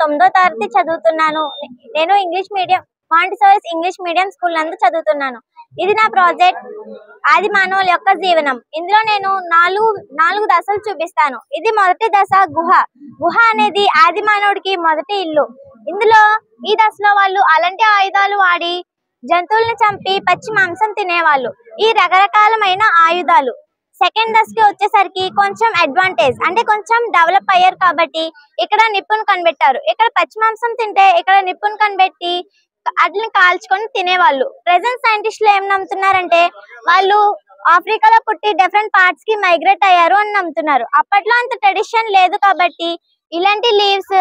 9వ తరగతి చదువుతున్నాను. నేను English medium Montessori's English medium school నందు చదువుతున్నాను. ఇది నా ప్రాజెక్ట్ ఆది మానవుల యొక్క జీవనం. ఇందులో నేను నాలుగు దశలు చూపిస్తాను. ఇది మొదటి దశ గుహ. గుహ అనేది ఆది మానవుడికి మొదటి ఇల్లు. ఇందులో ఈ దశలో వాళ్ళు అలాంటి ఆయుధాలు వాడి జంతువులను చంపి పచ్చి మాంసం తినేవాళ్ళు. ఈ రకరకాలమైన ఆయుధాలు. సెకండ్ దశకి వచ్చేసరికి కొంచెం అడ్వాంటేజ్ అంటే కొంచెం డెవలప్ అయ్యారు కాబట్టి ఇక్కడ నిప్పును కనిపెట్టారు. ఇక్కడ పచ్చి మాంసం తింటే ఇక్కడ నిప్పును కనిపెట్టి వాటిని కాల్చుకొని తినేవాళ్ళు. ప్రెసెంట్ సైంటిస్టులు ఏం నమ్ముతున్నారంటే వాళ్ళు ఆఫ్రికాలో పుట్టి డిఫరెంట్ పార్ట్స్ కి మైగ్రేట్ అయ్యారు అని నమ్ముతున్నారు. అప్పట్లో అంత ట్రెడిషన్ లేదు కాబట్టి ఇలాంటి లీవ్స్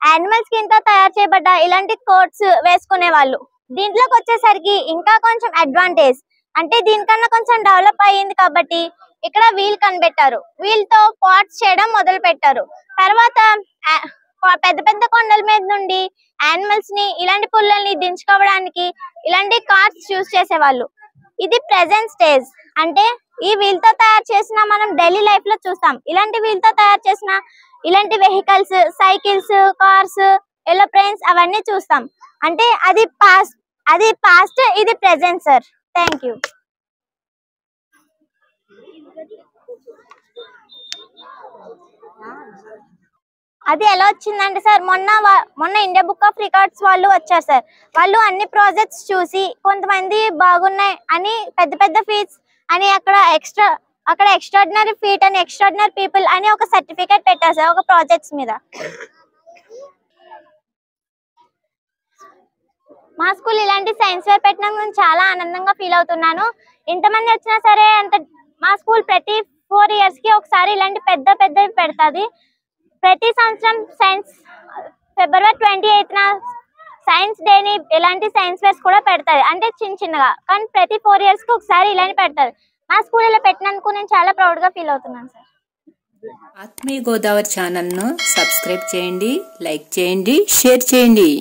యానిమల్ స్కిన్ తో తయారు చేయబడ్డ ఇలాంటి కోట్స్ వేసుకునే వాళ్ళు. దీంట్లోకి వచ్చేసరికి ఇంకా కొంచెం అడ్వాంటేజ్ అంటే దీనికన్నా కొంచెం డెవలప్ అయ్యింది కాబట్టి ఇక్కడ వీల్ కనిపెట్టారు. వీల్ తో పాట్స్ చేయడం మొదలు పెట్టారు. తర్వాత పెద్ద పెద్ద కొండల మీద నుండి యానిమల్స్ ని ఇలాంటి పుల్లల్ని దించుకోవడానికి ఇలాంటి కార్స్ యూజ్ చేసేవాళ్ళు. ఇది ప్రెసెంట్ స్టేజ్ అంటే ఈ వీల్ తో తయారు చేసిన మనం డైలీ లైఫ్ లో చూస్తాం. ఇలాంటి వీల్ తో తయారు చేసిన ఇలాంటి వెహికల్స్, సైకిల్స్, కార్స్, ఏరోప్లేన్స్ అవన్నీ చూస్తాం. అంటే అది పాస్ట్ ఇది ప్రెసెంట్ సార్. Thank you. అది ఎలా వచ్చిందంటే సార్ మొన్న ఇండియా బుక్ ఆఫ్ రికార్డ్స్ వాళ్ళు వచ్చారు సార్. వాళ్ళు అన్ని ప్రాజెక్ట్స్ చూసి కొంతమంది బాగున్నాయి అని పెద్ద పెద్ద ఫీట్స్ అని అక్కడ ఎక్స్ట్రాడినరీ ఫీట్ అని ఎక్స్ట్రాడినరీ పీపుల్ అని ఒక సర్టిఫికేట్ పెట్టారు సార్ ఒక ప్రాజెక్ట్స్ మీద. మా స్కూల్ ఇలాంటి సైన్స్ ఫేర్ పెట్టడం గురించి చాలా ఆనందంగా ఫీల్ అవుతున్నాను. ఇంతమంది వచ్చినా సరే మా స్కూల్ ప్రతి 4 years కి ఒకసారి ఇలాంటి పెద్దవి పెడతాది. ప్రతి సంవత్సరం ఫిబ్రవరి 28న సైన్స్ డేని ఇలాంటి సైన్స్ ఫేర్స్ కూడా పెడతాది. అంటే చిన్నగా కానీ ప్రతి 4 years కి ఒకసారి ఇలాంటి పెడతాది. మా స్కూల్ ఇలా పెట్టినందుకు నేను చాలా ప్రౌడ్ గా ఫీల్ అవుతున్నాను సార్. ఆత్మీయ గోదావరి ఛానల్ను సబ్స్క్రైబ్ చేయండి, లైక్ చేయండి, షేర్ చేయండి.